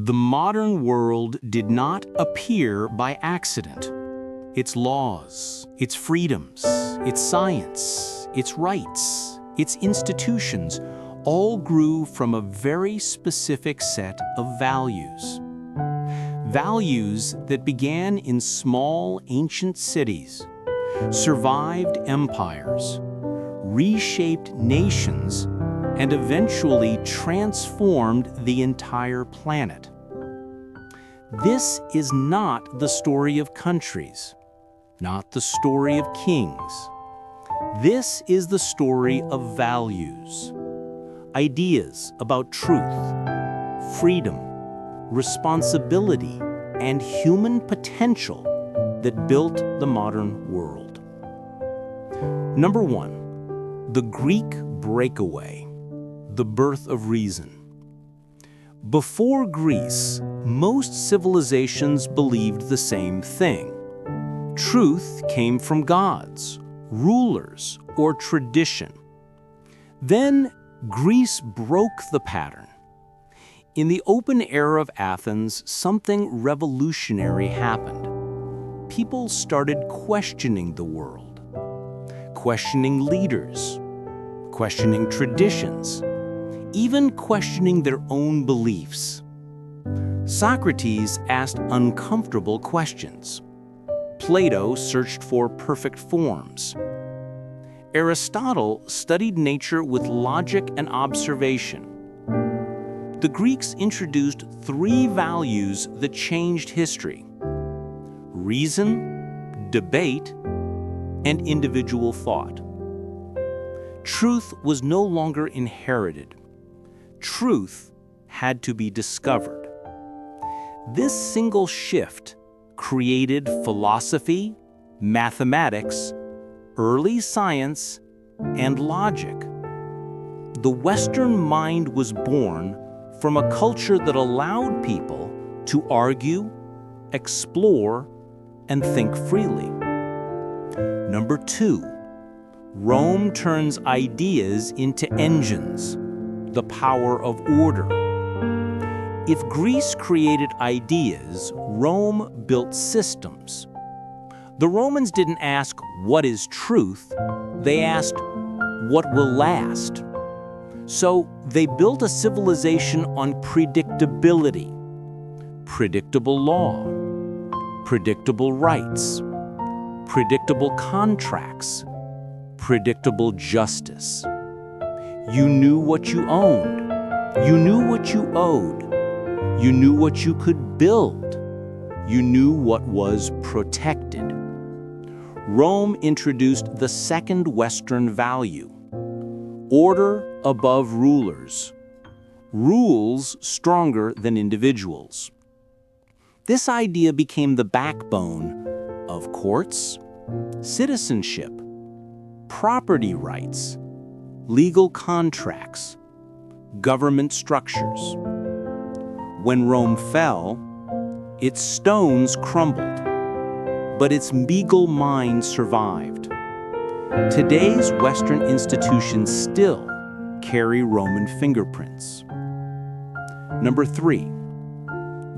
The modern world did not appear by accident. Its laws, its freedoms, its science, its rights, its institutions all grew from a very specific set of values. Values that began in small ancient cities, survived empires, reshaped nations, and eventually transformed the entire planet. This is not the story of countries, not the story of kings. This is the story of values, ideas about truth, freedom, responsibility, and human potential that built the modern world. Number 1, the Greek breakaway. The birth of reason. Before Greece, most civilizations believed the same thing. Truth came from gods, rulers, or tradition. Then Greece broke the pattern. In the open air of Athens, something revolutionary happened. People started questioning the world, questioning leaders, questioning traditions, even questioning their own beliefs. Socrates asked uncomfortable questions. Plato searched for perfect forms. Aristotle studied nature with logic and observation. The Greeks introduced 3 values that changed history: reason, debate, and individual thought. Truth was no longer inherited. Truth had to be discovered. This single shift created philosophy, mathematics, early science, and logic. The Western mind was born from a culture that allowed people to argue, explore, and think freely. Number 2, Rome turns ideas into engines, the power of order. If Greece created ideas, Rome built systems. The Romans didn't ask, what is truth? They asked, what will last? So they built a civilization on predictability, predictable law, predictable rights, predictable contracts, predictable justice. You knew what you owned. You knew what you owed. You knew what you could build. You knew what was protected. Rome introduced the second Western value: order above rulers, rules stronger than individuals. This idea became the backbone of courts, citizenship, property rights, legal contracts, government structures. When Rome fell, its stones crumbled, but its legal mind survived. Today's Western institutions still carry Roman fingerprints. Number 3,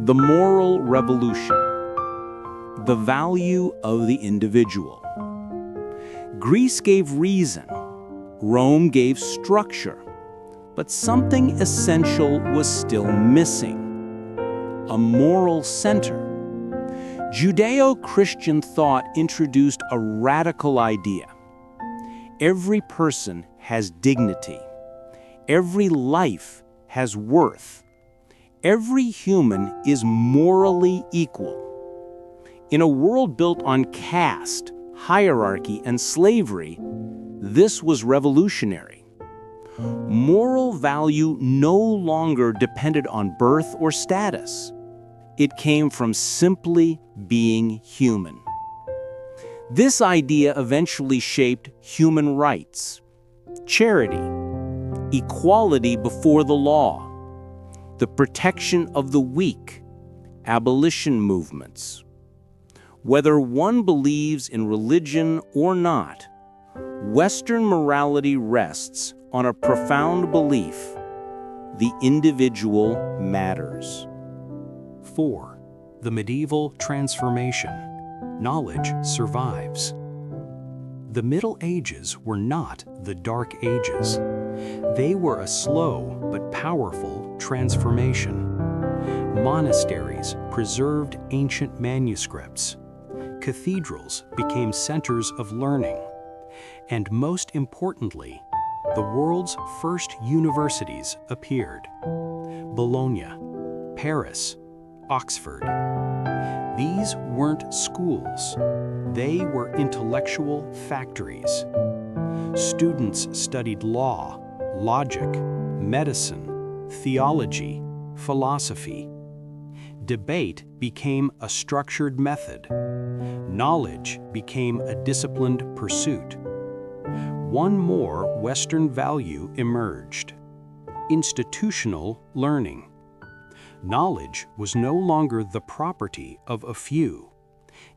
the moral revolution, the value of the individual. Greece gave reason, Rome gave structure, but something essential was still missing: a moral center. Judeo-Christian thought introduced a radical idea. Every person has dignity. Every life has worth. Every human is morally equal. In a world built on caste, hierarchy, and slavery, this was revolutionary. Moral value no longer depended on birth or status. It came from simply being human. This idea eventually shaped human rights, charity, equality before the law, the protection of the weak, abolition movements. Whether one believes in religion or not, Western morality rests on a profound belief: the individual matters. 4. The medieval transformation. Knowledge survives. The Middle Ages were not the Dark Ages. They were a slow but powerful transformation. Monasteries preserved ancient manuscripts. Cathedrals became centers of learning. And most importantly, the world's first universities appeared. Bologna, Paris, Oxford. These weren't schools. They were intellectual factories. Students studied law, logic, medicine, theology, philosophy. Debate became a structured method. Knowledge became a disciplined pursuit. One more Western value emerged: institutional learning. Knowledge was no longer the property of a few.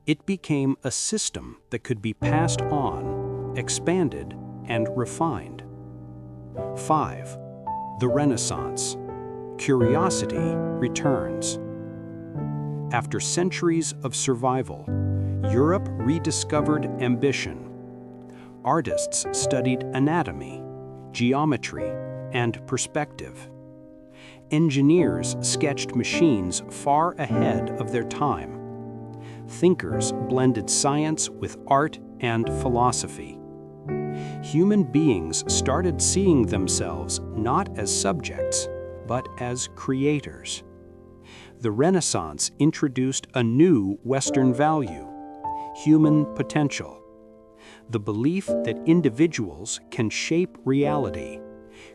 It became a system that could be passed on, expanded, and refined. 5. The Renaissance. Curiosity returns. After centuries of survival, Europe rediscovered ambition. Artists studied anatomy, geometry, and perspective. Engineers sketched machines far ahead of their time. Thinkers blended science with art and philosophy. Human beings started seeing themselves not as subjects, but as creators. The Renaissance introduced a new Western value: human potential. The belief that individuals can shape reality,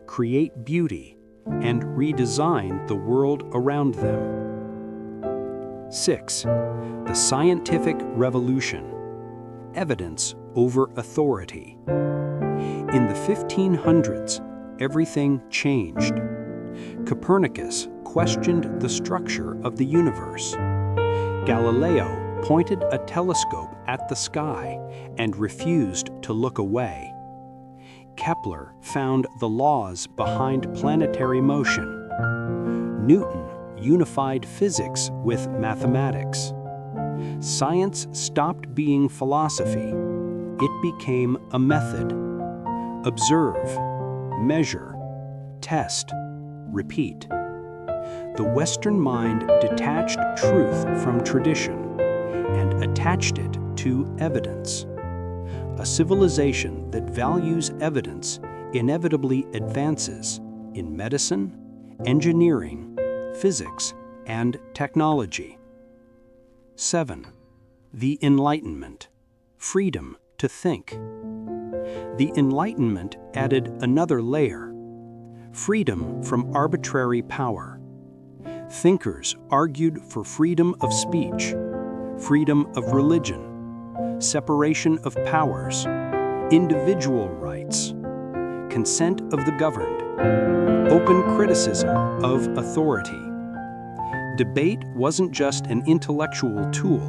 create beauty, and redesign the world around them. 6. The Scientific Revolution. Evidence over authority. In the 1500s, everything changed. Copernicus questioned the structure of the universe. Galileo pointed a telescope at the sky and refused to look away. Kepler found the laws behind planetary motion. Newton unified physics with mathematics. Science stopped being philosophy. It became a method. Observe, measure, test, repeat. The Western mind detached truth from tradition and attached it to evidence. A civilization that values evidence inevitably advances in medicine, engineering, physics, and technology. 7. The Enlightenment. Freedom to think. The Enlightenment added another layer: freedom from arbitrary power. Thinkers argued for freedom of speech, freedom of religion, separation of powers, individual rights, consent of the governed, open criticism of authority. Debate wasn't just an intellectual tool,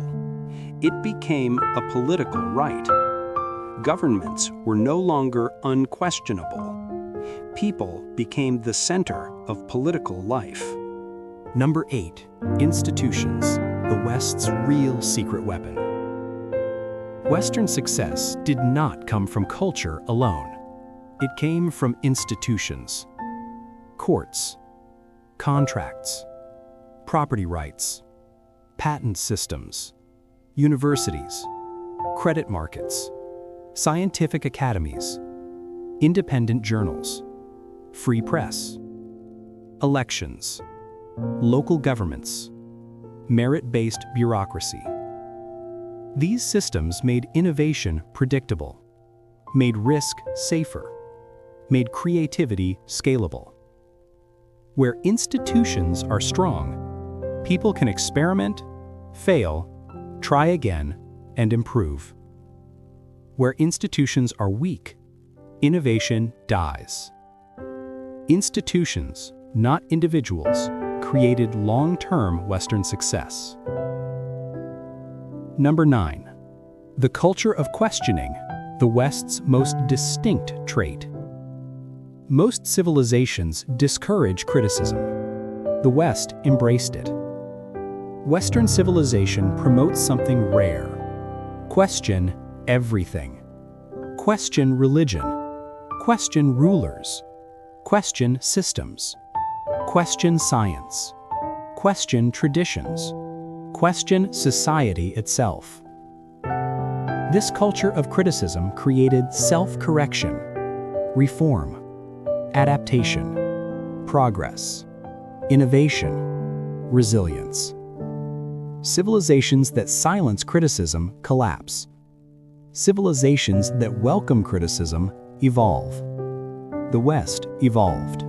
it became a political right. Governments were no longer unquestionable. People became the center of political life. Number 8. Institutions, the West's real secret weapon. Western success did not come from culture alone. It came from institutions. Courts, contracts, property rights, patent systems, universities, credit markets, scientific academies, independent journals, free press, elections, local governments, merit-based bureaucracy. These systems made innovation predictable, made risk safer, made creativity scalable. Where institutions are strong, people can experiment, fail, try again, and improve. Where institutions are weak, innovation dies. Institutions, not individuals, created long-term Western success. Number 9. The culture of questioning, the West's most distinct trait. Most civilizations discourage criticism. The West embraced it. Western civilization promotes something rare. Question everything. Question religion. Question rulers. Question systems. Question science. Question traditions. Question society itself. This culture of criticism created self-correction, reform, adaptation, progress, innovation, resilience. Civilizations that silence criticism collapse. Civilizations that welcome criticism evolve. The West evolved.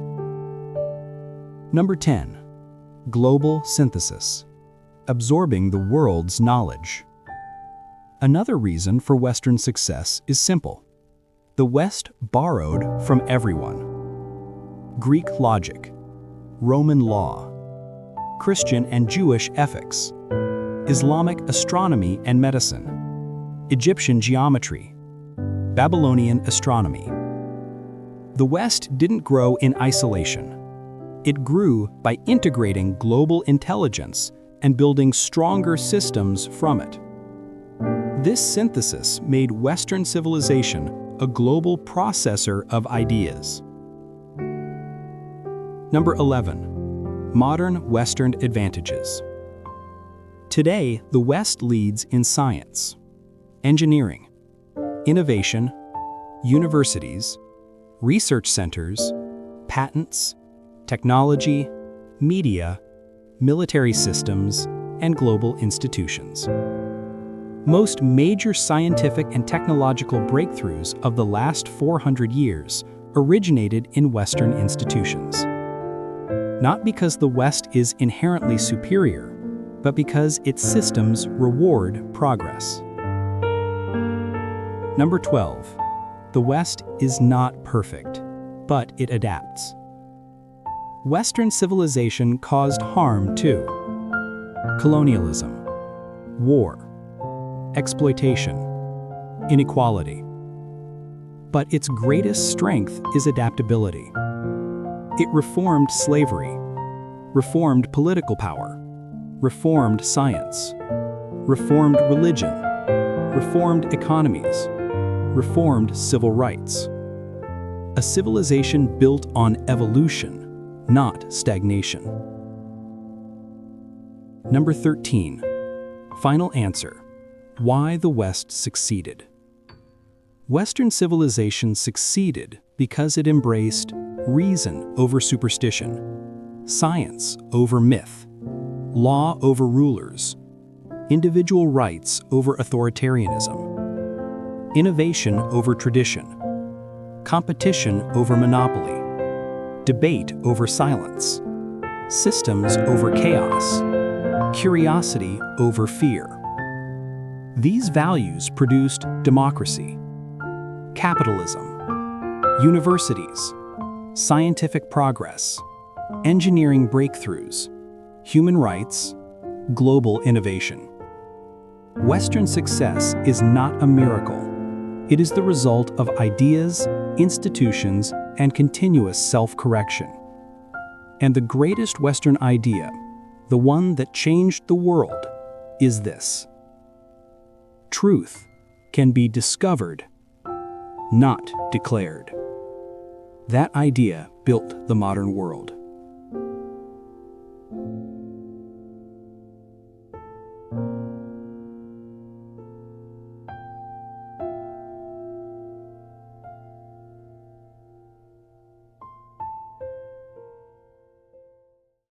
Number 10. Global synthesis. Absorbing the world's knowledge. Another reason for Western success is simple. The West borrowed from everyone. Greek logic, Roman law, Christian and Jewish ethics, Islamic astronomy and medicine, Egyptian geometry, Babylonian astronomy. The West didn't grow in isolation. It grew by integrating global intelligence and building stronger systems from it. This synthesis made Western civilization a global processor of ideas. Number 11. Modern Western advantages. Today, the West leads in science, engineering, innovation, universities, research centers, patents, technology, media, military systems, and global institutions. Most major scientific and technological breakthroughs of the last 400 years originated in Western institutions. Not because the West is inherently superior, but because its systems reward progress. Number 12. The West is not perfect, but it adapts. Western civilization caused harm too. Colonialism, war, exploitation, inequality. But its greatest strength is adaptability. It reformed slavery, reformed political power, reformed science, reformed religion, reformed economies, reformed civil rights. A civilization built on evolution, not stagnation. Number 13. Final answer. Why the West succeeded. Western civilization succeeded because it embraced reason over superstition, science over myth, law over rulers, individual rights over authoritarianism, innovation over tradition, competition over monopoly, debate over silence, systems over chaos, curiosity over fear. These values produced democracy, capitalism, universities, scientific progress, engineering breakthroughs, human rights, global innovation. Western success is not a miracle. It is the result of ideas, institutions, and continuous self-correction. And the greatest Western idea, the one that changed the world, is this: truth can be discovered, not declared. That idea built the modern world.